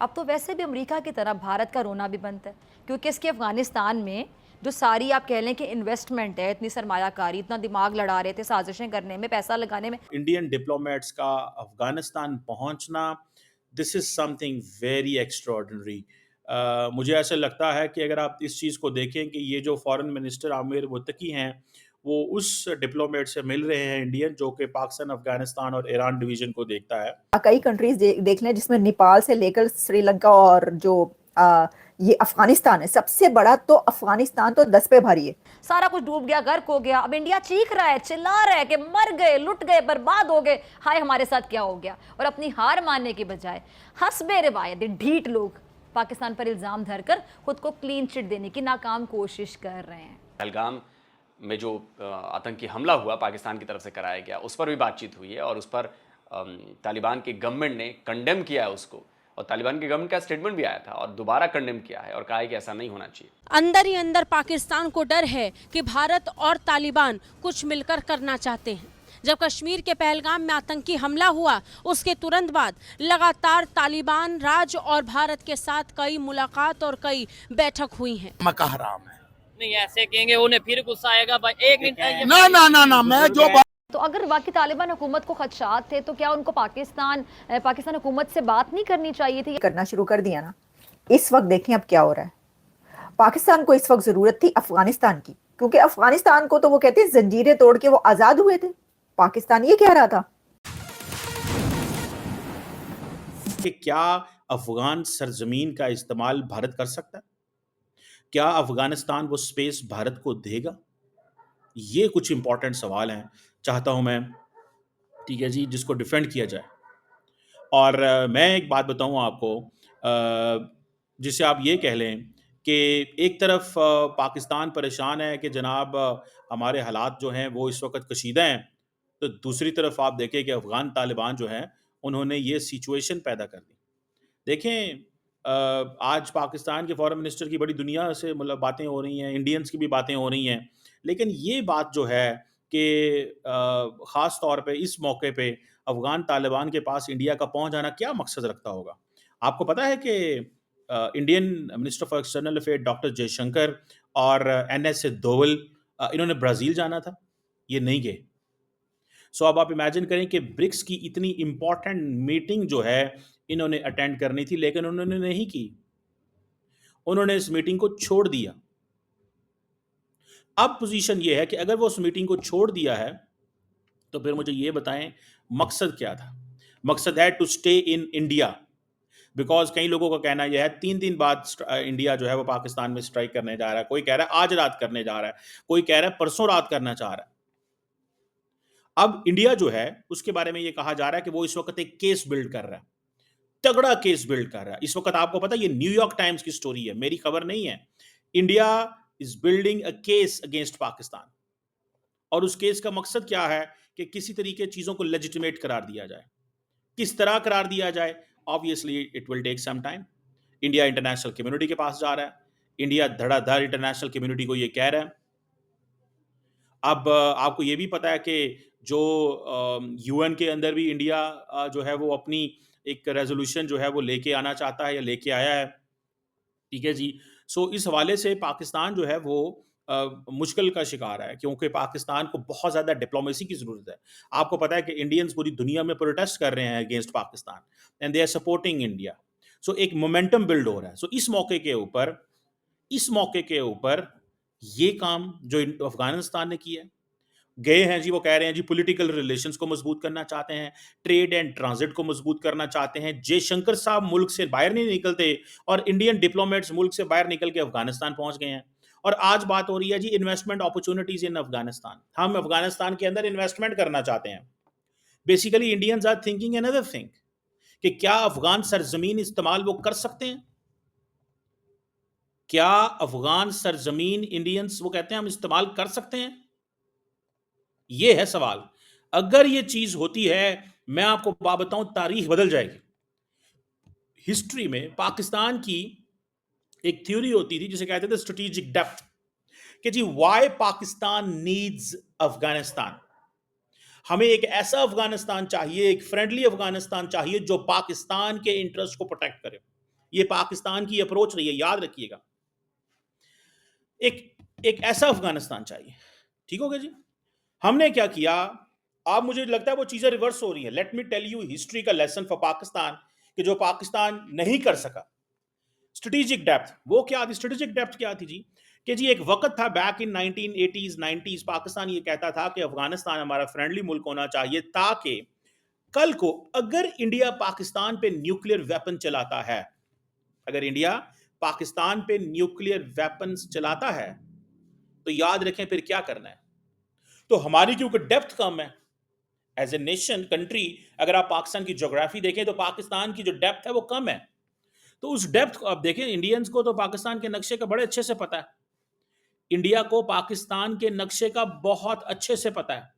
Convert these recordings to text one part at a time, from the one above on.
अब तो वैसे भी अमेरिका की तरह भारत का रोना भी बंद है, क्योंकि इसके अफगानिस्तान में जो सारी आप कह लें कि इन्वेस्टमेंट है, इतनी सरमायाकारी, इतना दिमाग लड़ा रहे थे साजिशें करने में, पैसा लगाने में। इंडियन डिप्लोमेट्स का अफगानिस्तान पहुंचना, this is something very extraordinary. मुझे ऐसा लगता है कि अगर आप इस चीज़ को देखें कि ये जो फॉरेन मिनिस्टर आमिर मुत्तकी हैं, वो उस डिप्लोमेट से मिल रहे हैं इंडियन, जो कि पाकिस्तान, अफगानिस्तान और ईरान डिवीजन को देखता है। कई कंट्रीज देख लें जिसमें नेपाल से लेकर श्रीलंका और जो ये अफगानिस्तान है, सबसे बड़ा तो अफगानिस्तान तो 10 पे भारी है। सारा कुछ डूब गया, गर्क हो गया। अब इंडिया चीख रहा है, चिल्ला रहा है कि मर गए, लुट गए, बर्बाद हो गए, हाय हमारे साथ क्या हो गया। और अपनी हार मानने के बजाय हस्बे रिवायत ढीठ लोग पाकिस्तान पर इल्जाम धरकर खुद को क्लीन चिट देने की नाकाम कोशिश कर रहे हैं। पहलगाम में जो आतंकी हमला हुआ पाकिस्तान की तरफ से कराया गया, उस पर भी बातचीत हुई है और उस पर तालिबान की गवर्नमेंट ने कंडेम किया है उसको, और तालिबान की गवर्नमेंट का स्टेटमेंट भी आया था और दोबारा कंडेम किया है और कहा है कि ऐसा नहीं होना चाहिए। अंदर ही अंदर पाकिस्तान को डर है कि भारत और तालिबान कुछ मिलकर करना चाहते हैं। जब कश्मीर के पहलगाम में आतंकी हमला हुआ, उसके तुरंत बाद लगातार तालिबान राज और भारत के साथ कई मुलाकात और कई बैठक हुई हैं। मक्का हराम है। नहीं ऐसे कहेंगे उन्हें फिर गुस्सा आएगा भाई। एक मिनट, ना ना ना ना, मैं जो तो अगर वाकई तालिबान हुकूमत को खदशात थे, तो क्या उनको पाकिस्तान हुकूमत से बात नहीं करनी चाहिए थी? करना शुरू कर दिया ना। इस वक्त देखें अब क्या हो रहा है। पाकिस्तान को इस वक्त जरूरत थी अफगानिस्तान की, क्योंकि अफगानिस्तान को तो वो कहते हैं जंजीरें तोड़ के वो आजाद हुए थे। पाकिस्तान ये कह रहा था कि क्या अफगान सरजमीन का इस्तेमाल भारत कर सकता है? क्या अफगानिस्तान वो स्पेस भारत को देगा? ये कुछ इंपॉर्टेंट सवाल हैं, चाहता हूं मैं, ठीक है जी, जिसको डिफेंड किया जाए। और मैं एक बात बताऊं आपको, जिसे आप ये कह लें कि एक तरफ पाकिस्तान परेशान है कि जनाब हमारे हालात जो हैं वो इस वक्त कशीदा हैं, तो दूसरी तरफ आप देखें कि अफगान तालिबान जो हैं उन्होंने ये सिचुएशन पैदा कर दी। देखें, आज पाकिस्तान के फॉरेन मिनिस्टर की बड़ी दुनिया से मतलब बातें हो रही हैं, इंडियंस की भी बातें हो रही हैं, लेकिन ये बात जो है कि ख़ास तौर पे इस मौके पे अफ़गान तालिबान के पास इंडिया का पहुँच जाना क्या मकसद रखता होगा? आपको पता है कि Indian minister for external affair doctor Jaishankar और एनएस दोवल इन्होंने ब्राज़ील जाना था, ये नहीं गए। सो अब आप इमेजिन करें कि ब्रिक्स की इतनी इम्पोर्टेंट मीटिंग जो है इन्होंने अटेंड करनी थी, लेकिन उन्होंने नहीं की। उन्होंने इस मीटिंग को छोड़ दिया। अब पोजीशन ये है कि अगर वो उस मीटिंग को छोड़ दिया है, तो फिर मुझे ये बताएं मकसद क्या था? मकसद है to stay in India, because कई लोगों का कहना यह है 3 दिन बाद इंडिया जो है वो पाकिस्तान में स्ट्राइक करने जा रहा है। कोई कह रहा है आज रात करने जा रहा है, कोई कह रहा है परसों रात करना चाह रहा है। अब इंडिया जो है उसके बारे में ये कहा जा रहा है कि वो इस वक्त एक केस बिल्ड कर रहा है, तगड़ा केस बिल्ड कर रहा है। इस वक्त आपको पता है ये न्यूयॉर्क टाइम्स की स्टोरी है, मेरी खबर नहीं है। India is building a case against Pakistan, और उस केस का मकसद क्या है कि किसी तरीके चीजों को लेजिटिमेट करार दिया जाए। किस तरह करार दिया जाए? Obviously it will take some time. India international community के पास जा रहा है, इंडिया धड़ाधड़ इंटरनेशनल कम्युनिटी को ये कह रहा है। अब आपको ये भी पता है कि जो यूएन के अंदर भी इंडिया जो है वो अपनी एक रेजोल्यूशन जो है वो लेके आना चाहता है या लेके आया है, ठीक है जी। सो इस हवाले से पाकिस्तान जो है वो मुश्किल का शिकार है, क्योंकि पाकिस्तान को बहुत ज़्यादा डिप्लोमेसी की ज़रूरत है। आपको पता है कि इंडियंस पूरी दुनिया में प्रोटेस्ट कर रहे हैं against Pakistan, and they are supporting India. So एक मोमेंटम बिल्ड हो रहा है। सो इस मौके के ऊपर ये काम जो अफगानिस्तान ने किया है, गए हैं जी, वो कह रहे हैं जी पॉलिटिकल रिलेशंस को मजबूत करना चाहते हैं, ट्रेड एंड ट्रांजिट को मजबूत करना चाहते हैं। जयशंकर साहब मुल्क से बाहर नहीं निकलते और इंडियन डिप्लोमेट्स मुल्क से बाहर निकल के अफगानिस्तान पहुंच गए हैं। और आज बात हो रही है जी इन्वेस्टमेंट अपॉर्चुनिटीज इन अफगानिस्तान, हम अफगानिस्तान के अंदर इन्वेस्टमेंट करना चाहते हैं। Basically Indians are thinking another thing कि क्या अफगान सरजमीन इस्तेमाल वो कर सकते हैं? क्या अफगान सरजमीन इंडियंस वो कहते हैं हम इस्तेमाल कर सकते हैं? ये है सवाल। अगर ये चीज होती है, मैं आपको बात बताऊं, तारीख बदल जाएगी। हिस्ट्री में पाकिस्तान की एक थ्योरी होती थी जिसे कहते थे स्ट्रेटेजिक डेप्थ, कि जी वाई पाकिस्तान नीड्स अफगानिस्तान। हमें एक ऐसा अफगानिस्तान चाहिए, एक फ्रेंडली अफगानिस्तान चाहिए जो पाकिस्तान के इंटरेस्ट को प्रोटेक्ट करे। ये पाकिस्तान की अप्रोच रही है, याद रखिएगा। एक ऐसा अफगानिस्तान चाहिए, ठीक हो गया जी। हमने क्या किया, अब मुझे लगता है वो चीजें रिवर्स हो रही है। Let me tell you history का लेसन फॉर पाकिस्तान कि जो पाकिस्तान नहीं कर सका। स्ट्रेटेजिक डेप्थ, वो क्या थी? स्ट्रेटेजिक डेप्थ क्या थी जी? कि जी एक वक्त था back in 1980s 90s, Pakistan ये कहता था कि अफगानिस्तान हमारा फ्रेंडली मुल्क होना चाहिए, ताकि कल को अगर इंडिया पाकिस्तान पे न्यूक्लियर वेपन चलाता है, अगर इंडिया पाकिस्तान पे न्यूक्लियर वेपन्स चलाता है तो याद रखें फिर क्या करना है। तो हमारी क्योंकि डेप्थ कम है एज ए नेशन कंट्री, अगर आप पाकिस्तान की ज्योग्राफी देखें तो पाकिस्तान की जो डेप्थ है वो कम है। तो उस डेप्थ को आप देखें, इंडियंस को तो पाकिस्तान के नक्शे का बड़े अच्छे से पता है, इंडिया को पाकिस्तान के नक्शे का बहुत अच्छे से पता है।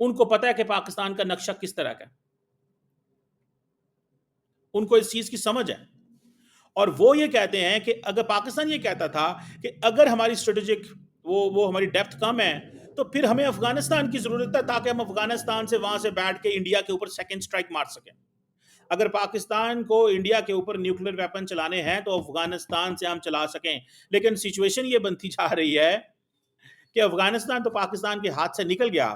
उनको पता है कि पाकिस्तान का नक्शा किस तरह का है, उनको इस चीज की समझ है। और वो ये कहते हैं कि अगर पाकिस्तान ये कहता था कि अगर हमारी स्ट्रेटेजिक वो हमारी डेप्थ कम है तो फिर हमें अफगानिस्तान की जरूरत है, ताकि हम अफगानिस्तान से वहां से बैठ के इंडिया के ऊपर सेकंड स्ट्राइक मार सकें। अगर पाकिस्तान को इंडिया के ऊपर न्यूक्लियर वेपन चलाने हैं तो अफगानिस्तान से हम चला सकें। लेकिन सिचुएशन ये बनती जा रही है कि अफगानिस्तान तो पाकिस्तान के हाथ से निकल गया।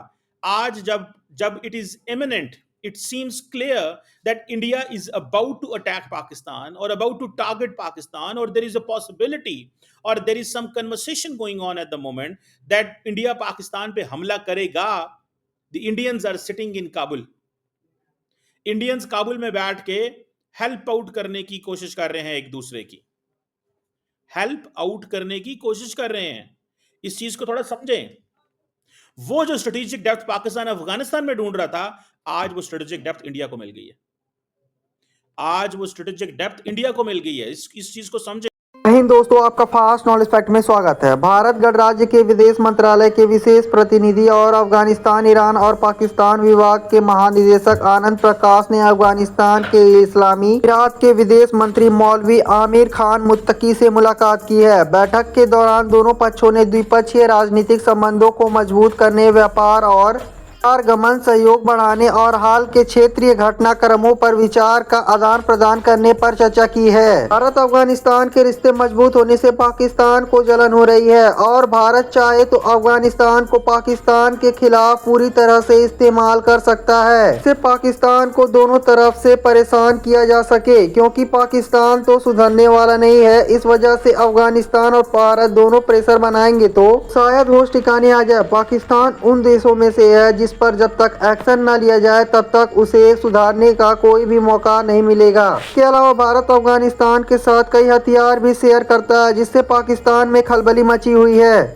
आज जब it is imminent, it seems clear that India is about to attack Pakistan or about to target Pakistan, or there is a possibility or there is some conversation going on at the moment that India Pakistan पे हमला करेगा। The Indians are sitting in Kabul. Indians Kabul में बैठ के help out करने की कोशिश कर रहे हैं, एक दूसरे की हेल्प आउट करने की कोशिश कर रहे हैं। इस चीज को थोड़ा समझें। वो जो स्ट्रेटेजिक डेप्थ पाकिस्तान अफगानिस्तान में ढूंढ रहा था, आज वो स्ट्रेटेजिक डेप्थ इंडिया को मिल गई है। आज वो स्ट्रेटेजिक डेप्थ इंडिया को मिल गई है। इस चीज को समझे। हिंद दोस्तों, आपका फास्ट नॉलेज फैक्ट में स्वागत है। भारत गणराज्य के विदेश मंत्रालय के विशेष प्रतिनिधि और अफगानिस्तान, ईरान और पाकिस्तान विभाग के महानिदेशक आनंद प्रकाश ने अफगानिस्तान के इस्लामी इराद के विदेश मंत्री मौलवी आमिर खान मुत्तकी से मुलाकात की है। बैठक के दौरान दोनों पक्षों ने द्विपक्षीय राजनीतिक संबंधों को मजबूत करने, व्यापार और पारगमन सहयोग बढ़ाने और हाल के क्षेत्रीय घटनाक्रमों पर विचार का आदान प्रदान करने पर चर्चा की है। भारत अफगानिस्तान के रिश्ते मजबूत होने से पाकिस्तान को जलन हो रही है और भारत चाहे तो अफगानिस्तान को पाकिस्तान के खिलाफ पूरी तरह से इस्तेमाल कर सकता है। इससे पाकिस्तान को दोनों तरफ से परेशान किया जा सके, क्योंकि पाकिस्तान तो सुधरने वाला नहीं है। इस वजह से अफगानिस्तान और भारत दोनों प्रेशर बनाएंगे तो शायद होश ठिकाने आ जाए। पाकिस्तान उन देशों में से है जिस पर जब तक एक्शन न लिया जाए तब तक उसे सुधारने का कोई भी मौका नहीं मिलेगा। इसके अलावा भारत अफगानिस्तान के साथ कई हथियार भी शेयर करता है, जिससे पाकिस्तान में खलबली मची हुई है।